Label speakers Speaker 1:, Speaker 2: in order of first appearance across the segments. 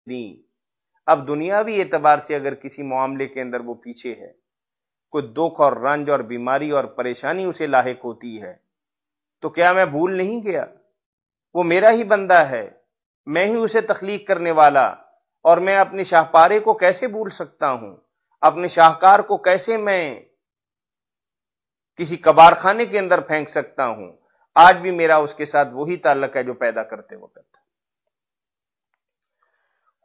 Speaker 1: دیں۔ اب دنیاوی اعتبار سے اگر کسی معاملے کے اندر وہ پیچھے ہے، کوئی دکھ اور رنج اور بیماری اور پریشانی اسے لاحق ہوتی ہے، تو کیا میں بھول نہیں گیا؟ وہ میرا ہی بندہ ہے، میں ہی اسے تخلیق کرنے والا، اور میں اپنے شاہپارے کو کیسے بھول سکتا ہوں؟ اپنے شاہکار کو کیسے میں کسی کباڑ خانے کے اندر پھینک سکتا ہوں؟ آج بھی میرا اس کے ساتھ وہی تعلق ہے جو پیدا کرتے وقت۔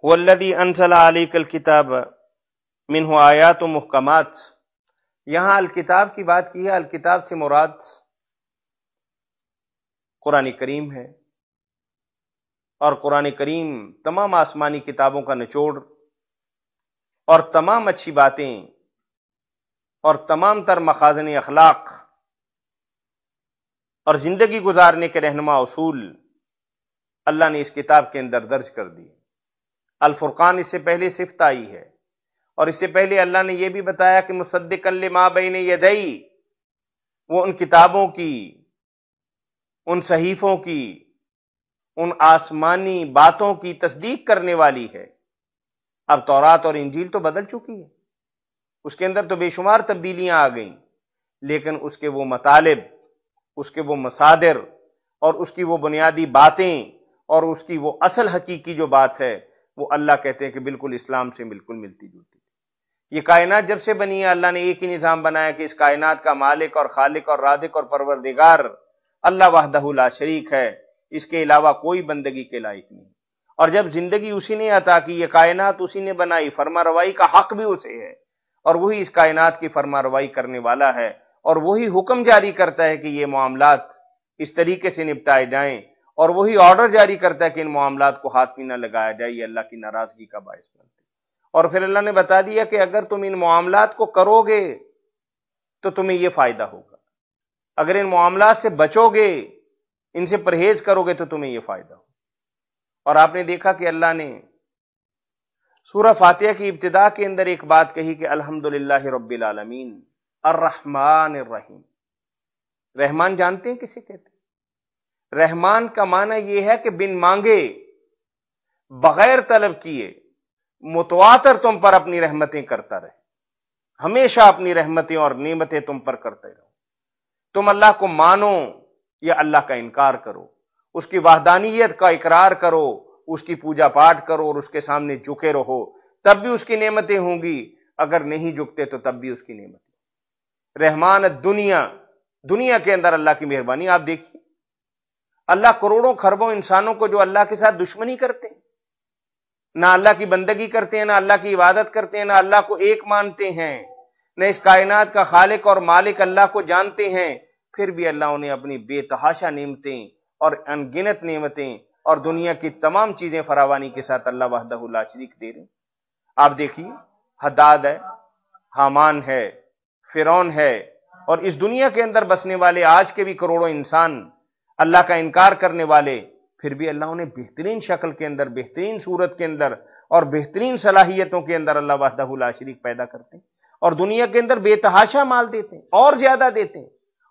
Speaker 1: والذی انزل علیک الکتاب منہ آیات محکمات، یہاں الکتاب کی بات کی ہے۔ الکتاب سے مراد قرآن کریم ہے، اور قرآن کریم تمام آسمانی کتابوں کا نچوڑ اور تمام اچھی باتیں اور تمام تر مخازن اخلاق اور زندگی گزارنے کے رہنما اصول اللہ نے اس کتاب کے اندر درج کر دی۔ الفرقان اس سے پہلے صفت آئی ہے، اور اس سے پہلے اللہ نے یہ بھی بتایا کہ مصدقا لما بین یدی، وہ ان کتابوں کی، ان صحیفوں کی، ان آسمانی باتوں کی تصدیق کرنے والی ہے۔ اب تورات اور انجیل تو بدل چکی ہے، اس کے اندر تو بے شمار تبدیلیاں آ گئیں، لیکن اس کے وہ مطالب، اس کے وہ مصادر اور اس کی وہ بنیادی باتیں اور اس کی وہ اصل حقیقی جو بات ہے، وہ اللہ کہتے ہیں کہ بالکل اسلام سے بالکل ملتی جلتی۔ یہ کائنات جب سے بنی ہے، اللہ نے ایک ہی نظام بنایا کہ اس کائنات کا مالک اور خالق اور رازق اور پروردگار اللہ وحدہ لا شریک ہے، اس کے علاوہ کوئی بندگی کے لائق نہیں۔ اور جب زندگی اسی نے عطا کی، یہ کائنات اسی نے بنائی، فرما روائی کا حق بھی اسے ہے، اور وہی اس کائنات کی فرما روائی کرنے والا ہے، اور وہی حکم جاری کرتا ہے کہ یہ معاملات اس طریقے سے نپٹائے جائیں، اور وہی آرڈر جاری کرتا ہے کہ ان معاملات کو ہاتھ بھی نہ لگایا جائے، یہ اللہ کی ناراضگی کا باعث بنتے۔ اور پھر اللہ نے بتا دیا کہ اگر تم ان معاملات کو کرو گے تو تمہیں یہ فائدہ ہوگا، اگر ان معاملات سے بچو گے، ان سے پرہیز کرو گے تو تمہیں یہ فائدہ ہوگا۔ اور آپ نے دیکھا کہ اللہ نے سورہ فاتحہ کی ابتدا کے اندر ایک بات کہی کہ الحمدللہ رب العالمین الرحمن الرحیم۔ رحمان جانتے ہیں کسے کہتے ہیں؟ رحمان کا معنی یہ ہے کہ بن مانگے، بغیر طلب کیے، متواتر تم پر اپنی رحمتیں کرتا رہے، ہمیشہ اپنی رحمتیں اور نعمتیں تم پر کرتے رہو۔ تم اللہ کو مانو یا اللہ کا انکار کرو، اس کی وحدانیت کا اقرار کرو، اس کی پوجا پاٹ کرو اور اس کے سامنے جھکے رہو، تب بھی اس کی نعمتیں ہوں گی، اگر نہیں جھکتے تو تب بھی اس کی نعمتیں۔ رحمان الدنیا، دنیا کے اندر اللہ کی مہربانی آپ دیکھیے، اللہ کروڑوں خربوں انسانوں کو جو اللہ کے ساتھ دشمنی کرتے ہیں، نہ اللہ کی بندگی کرتے ہیں، نہ اللہ کی عبادت کرتے ہیں، نہ اللہ کو ایک مانتے ہیں، نہ اس کائنات کا خالق اور مالک اللہ کو جانتے ہیں، پھر بھی اللہ انہیں اپنی بے تحاشا نعمتیں اور ان گنت نعمتیں اور دنیا کی تمام چیزیں فراوانی کے ساتھ اللہ وحدہ لا شریک دے رہے ہیں۔ آپ دیکھیے، حداد ہے، حامان ہے، فرعون ہے، اور اس دنیا کے اندر بسنے والے آج کے بھی کروڑوں انسان اللہ کا انکار کرنے والے، پھر بھی اللہ انہیں بہترین شکل کے اندر، بہترین صورت کے اندر اور بہترین صلاحیتوں کے اندر اللہ وحدہ لا شریک پیدا کرتے ہیں، اور دنیا کے اندر بے تحاشا مال دیتے ہیں اور زیادہ دیتے ہیں۔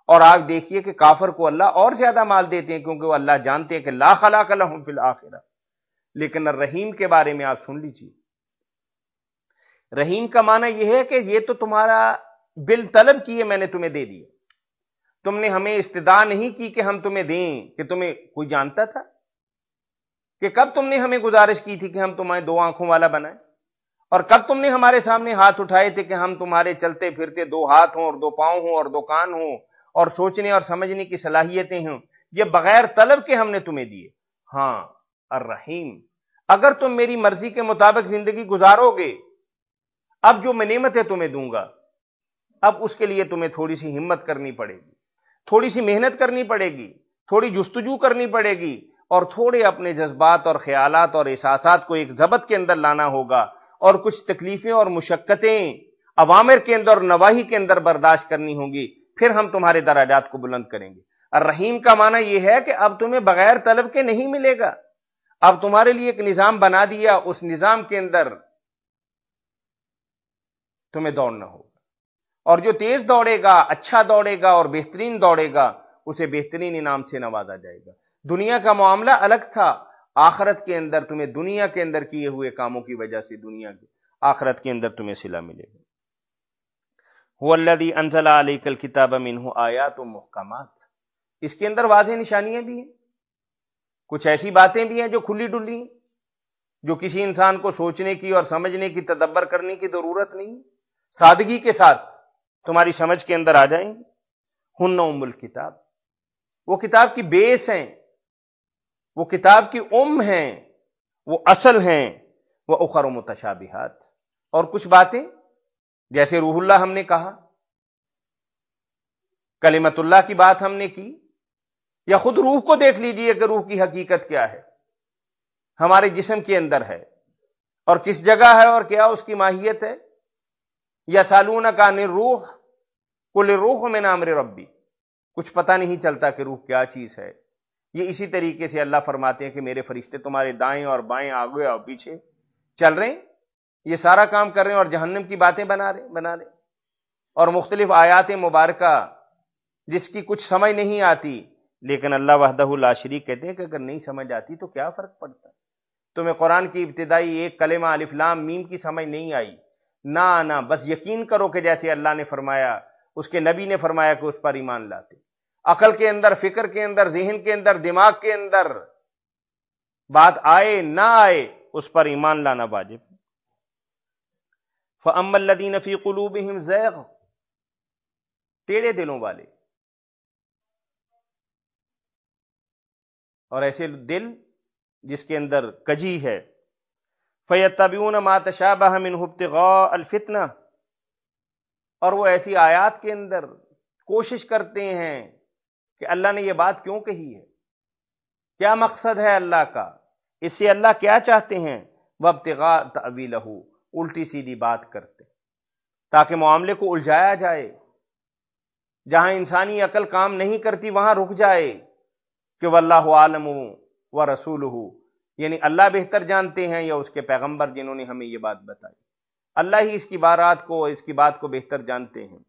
Speaker 1: اور آج دیکھیے کہ کافر کو اللہ اور زیادہ مال دیتے ہیں، کیونکہ وہ اللہ جانتے ہیں کہ لا خلاق لہم فی الآخرہ۔ لیکن الرحیم کے بارے میں آپ سن لیجیے، رحیم کا معنی یہ ہے کہ یہ تو تمہارا بالطلب کیے میں نے تمہیں دے دیا، تم نے ہمیں استدعا نہیں کی کہ ہم تمہیں دیں، کہ تمہیں کوئی جانتا تھا کہ کب تم نے ہمیں گزارش کی تھی کہ ہم تمہیں دو آنکھوں والا بنائیں، اور کب تم نے ہمارے سامنے ہاتھ اٹھائے تھے کہ ہم تمہارے چلتے پھرتے دو ہاتھ ہوں اور دو پاؤں ہوں اور دو کان ہوں اور سوچنے اور سمجھنے کی صلاحیتیں ہوں، یہ بغیر طلب کے ہم نے تمہیں دیے۔ ہاں الرحیم، اگر تم میری مرضی کے مطابق زندگی گزارو گے، اب جو میں نعمتیں تمہیں دوں گا، اب اس کے لیے تمہیں تھوڑی سی ہمت کرنی پڑے گی، تھوڑی سی محنت کرنی پڑے گی، تھوڑی جستجو کرنی پڑے گی، اور تھوڑے اپنے جذبات اور خیالات اور احساسات کو ایک ضبط کے اندر لانا ہوگا، اور کچھ تکلیفیں اور مشقتیں اوامر کے اندر اور نواہی کے اندر برداشت کرنی ہوں گی، پھر ہم تمہارے درجات کو بلند کریں گے۔ الرحیم کا معنی یہ ہے کہ اب تمہیں بغیر طلب کے نہیں ملے گا، اب تمہارے لیے ایک نظام بنا دیا، اس نظام کے اندر تمہیں دوڑنا ہوگا، اور جو تیز دوڑے گا، اچھا دوڑے گا اور بہترین دوڑے گا، اسے بہترین انعام سے نوازا جائے گا۔ دنیا کا معاملہ الگ تھا، آخرت کے اندر تمہیں دنیا کے اندر کیے ہوئے کاموں کی وجہ سے دنیا کے آخرت کے اندر تمہیں صلہ ملے گا۔ هو الذی انزل علیک الکتاب منہ آیات محکمات، اس کے اندر واضح نشانیاں بھی ہیں، کچھ ایسی باتیں بھی ہیں جو کھلی ڈلی ہیں، جو کسی انسان کو سوچنے کی اور سمجھنے کی، تدبر کرنے کی ضرورت نہیں، سادگی کے ساتھ تمہاری سمجھ کے اندر آ جائیں گی۔ ہن ام الکتاب، وہ کتاب کی بیس ہیں، وہ کتاب کی ہیں، وہ اصل ہیں، وہ اخر متشابہات، اور کچھ باتیں جیسے روح اللہ ہم نے کہا، کلمت اللہ کی بات ہم نے کی، یا خود روح کو دیکھ لیجئے کہ روح کی حقیقت کیا ہے، ہمارے جسم کے اندر ہے اور کس جگہ ہے اور کیا اس کی ماہیت ہے۔ یسالونک عن الروح قل الروح من امر ربی، کچھ پتہ نہیں چلتا کہ روح کیا چیز ہے۔ یہ اسی طریقے سے اللہ فرماتے ہیں کہ میرے فرشتے تمہارے دائیں اور بائیں، آگے اور پیچھے چل رہے ہیں، یہ سارا کام کر رہے ہیں اور جہنم کی باتیں بنا رہے اور مختلف آیات مبارکہ جس کی کچھ سمجھ نہیں آتی، لیکن اللہ وحدہ لا شریک کہتے ہیں کہ اگر نہیں سمجھ آتی تو کیا فرق پڑتا ہے؟ تمہیں قرآن کی ابتدائی ایک کلمہ الف لام میم کی سمجھ نہیں آئی، نہ بس یقین کرو کہ جیسے اللہ نے فرمایا، اس کے نبی نے فرمایا کہ اس پر ایمان لاتے۔ عقل کے اندر، فکر کے اندر، ذہن کے اندر، دماغ کے اندر بات آئے نہ آئے، اس پر ایمان لانا واجب۔ فَأَمَّا الَّذِينَ فِي قُلُوبِهِمْ زَيْغٌ، ٹیڑے دلوں والے، اور ایسے دل جس کے اندر کجی ہے، فَيَتَّبِعُونَ مَا تَشَابَهَ مِنْهُ ابْتِغَاءَ الْفِتْنَةِ، اور وہ ایسی آیات کے اندر کوشش کرتے ہیں کہ اللہ نے یہ بات کیوں کہی ہے، کیا مقصد ہے اللہ کا، اس سے اللہ کیا چاہتے ہیں، وَابْتِغَاءَ تَأْوِيلَهُ، الٹی سیدھی بات کرتے تاکہ معاملے کو الجھایا جائے، جہاں انسانی عقل کام نہیں کرتی وہاں رک جائے کہ واللہ عالم ورسولہ، یعنی اللہ بہتر جانتے ہیں یا اس کے پیغمبر جنہوں نے ہمیں یہ بات بتائی، اللہ ہی اس کی بات کو بہتر جانتے ہیں۔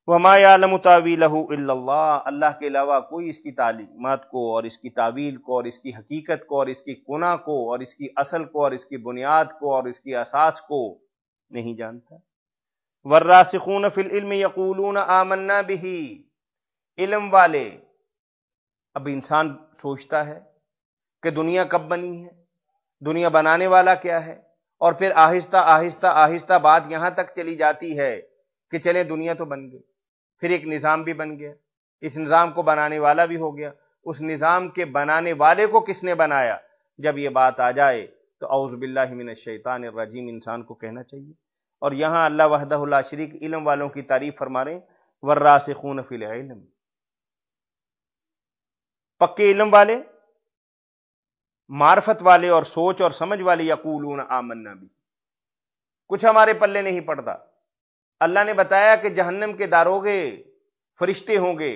Speaker 1: وما یعلم تاویلہ الا اللہ، اللہ کے علاوہ کوئی اس کی تعلیمات کو اور اس کی تعویل کو اور اس کی حقیقت کو اور اس کی کنہ کو اور اس کی اصل کو اور اس کی بنیاد کو اور اس کی اساس کو نہیں جانتا۔ والراسخون فی العلم یقولون آمنا بہ، علم والے، اب انسان سوچتا ہے کہ دنیا کب بنی ہے، دنیا بنانے والا کیا ہے، اور پھر آہستہ آہستہ آہستہ بات یہاں تک چلی جاتی ہے کہ چلے دنیا تو بن گئی، پھر ایک نظام بھی بن گیا، اس نظام کو بنانے والا بھی ہو گیا، اس نظام کے بنانے والے کو کس نے بنایا؟ جب یہ بات آ جائے تو اعوذ باللہ من الشیطان الرجیم انسان کو کہنا چاہیے۔ اور یہاں اللہ وحدہ لا شریک علم والوں کی تعریف فرما رہے ہیں، والراسخون فی العلم، پکے علم والے، معرفت والے اور سوچ اور سمجھ والے، یقولون آمنا بھی، کچھ ہمارے پلے نہیں پڑتا۔ اللہ نے بتایا کہ جہنم کے داروغے فرشتے ہوں گے،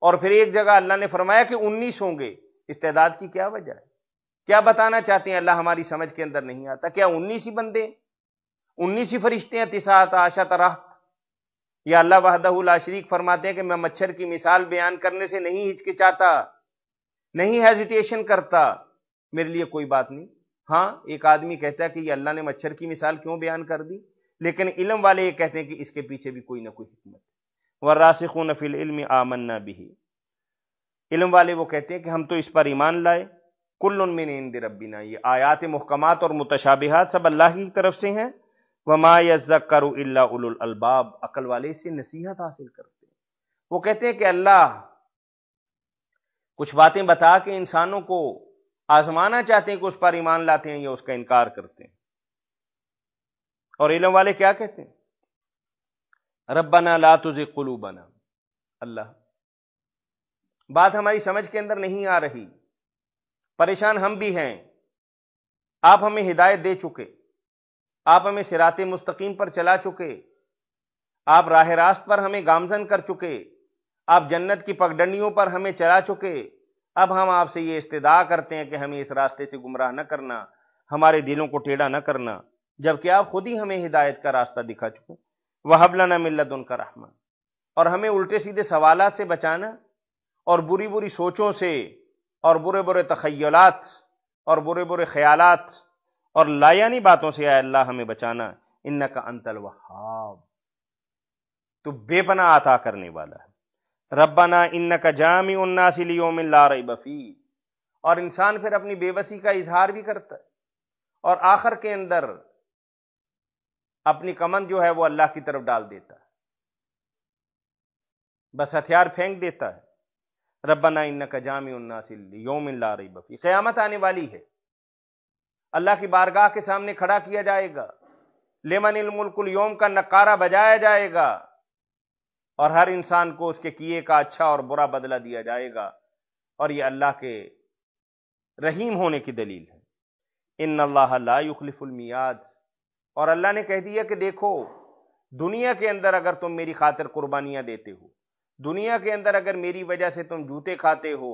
Speaker 1: اور پھر ایک جگہ اللہ نے فرمایا کہ 19 ہوں گے، استعداد کی کیا وجہ ہے؟ کیا بتانا چاہتے ہیں؟ اللہ ہماری سمجھ کے اندر نہیں آتا۔ کیا 19 ہی بندے، 19 ہی فرشتے ہیں، 19 رہت؟ یا اللہ وحدہ لا شریک فرماتے ہیں کہ میں مچھر کی مثال بیان کرنے سے نہیں ہچکچاتا، نہیں ہیزیٹیشن کرتا، میرے لیے کوئی بات نہیں۔ ہاں، ایک آدمی کہتا ہے کہ یہ اللہ نے مچھر کی مثال کیوں بیان کر دی، لیکن علم والے یہ کہتے ہیں کہ اس کے پیچھے بھی کوئی نہ کوئی حکمت ہے۔ والراسخون فی العلم آمنا بہ، علم والے وہ کہتے ہیں کہ ہم تو اس پر ایمان لائے، کل من عند ربنا، یہ آیات محکمات اور متشابہات سب اللہ کی طرف سے ہیں۔ وما یذکر الا اولو الالباب، عقل والے سے نصیحت حاصل کرتے ہیں، وہ کہتے ہیں کہ اللہ کچھ باتیں بتا کے انسانوں کو آزمانا چاہتے ہیں کہ اس پر ایمان لاتے ہیں یا اس کا انکار کرتے ہیں۔ اور علم والے کیا کہتے ہیں؟ ربنا لا تزغ قلوبنا، اللہ بات ہماری سمجھ کے اندر نہیں آ رہی، پریشان ہم بھی ہیں، آپ ہمیں ہدایت دے چکے، آپ ہمیں صراط مستقیم پر چلا چکے، آپ راہ راست پر ہمیں گامزن کر چکے، آپ جنت کی پگڈنڈیوں پر ہمیں چلا چکے، اب ہم آپ سے یہ استدعا کرتے ہیں کہ ہمیں اس راستے سے گمراہ نہ کرنا، ہمارے دلوں کو ٹیڑھا نہ کرنا، جبکہ آپ خود ہی ہمیں ہدایت کا راستہ دکھا چکے۔ وَهَبْ لَنَا مِن لَّدُنكَ رَحْمَةً، اور ہمیں الٹے سیدھے سوالات سے بچانا اور بری بری سوچوں سے اور برے برے تخیلات اور برے برے خیالات اور لایانی باتوں سے اے اللہ ہمیں بچانا۔ انک انت الوہاب، تو بے پناہ عطا کرنے والا ہے۔ ربنا انک جامع الناس لیوم لا ریب فیہ، اور انسان پھر اپنی بے بسی کا اظہار بھی کرتا ہے، اور آخر کے اندر اپنی کمند جو ہے وہ اللہ کی طرف ڈال دیتا ہے، بس ہتھیار پھینک دیتا ہے۔ ربنا انک جامع الناس لیوم لا ریب فیہ، قیامت آنے والی ہے، اللہ کی بارگاہ کے سامنے کھڑا کیا جائے گا، لمن الملک اليوم کا نقارہ بجایا جائے گا، اور ہر انسان کو اس کے کیے کا اچھا اور برا بدلہ دیا جائے گا، اور یہ اللہ کے رحیم ہونے کی دلیل ہے۔ ان اللہ لا یخلف المیعاد، اور اللہ نے کہہ دیا کہ دیکھو دنیا کے اندر اگر تم میری خاطر قربانیاں دیتے ہو، دنیا کے اندر اگر میری وجہ سے تم جوتے کھاتے ہو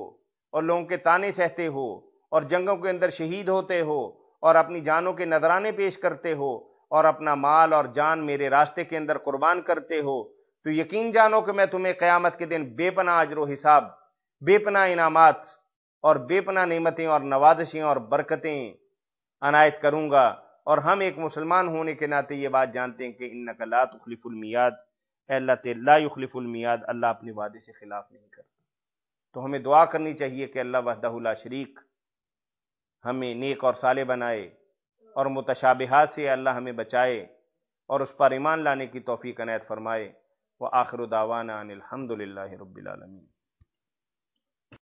Speaker 1: اور لوگوں کے تانے سہتے ہو اور جنگوں کے اندر شہید ہوتے ہو اور اپنی جانوں کے نذرانے پیش کرتے ہو اور اپنا مال اور جان میرے راستے کے اندر قربان کرتے ہو، تو یقین جانو کہ میں تمہیں قیامت کے دن بے پناہ اجر و حساب، بے پناہ انعامات اور بے پناہ نعمتیں اور نوازشیں اور برکتیں عنایت کروں گا۔ اور ہم ایک مسلمان ہونے کے ناطے یہ بات جانتے ہیں کہ انک لا تخلف المیعاد، اے اللہ لا یخلف المیعاد، اللہ اپنے وعدے سے خلاف نہیں کرتا۔ تو ہمیں دعا کرنی چاہیے کہ اللہ وحدہ لا شریک ہمیں نیک اور صالح بنائے، اور متشابہات سے اللہ ہمیں بچائے اور اس پر ایمان لانے کی توفیق عنایت فرمائے۔ وآخر دعوانا ان الحمد للہ رب العالمین۔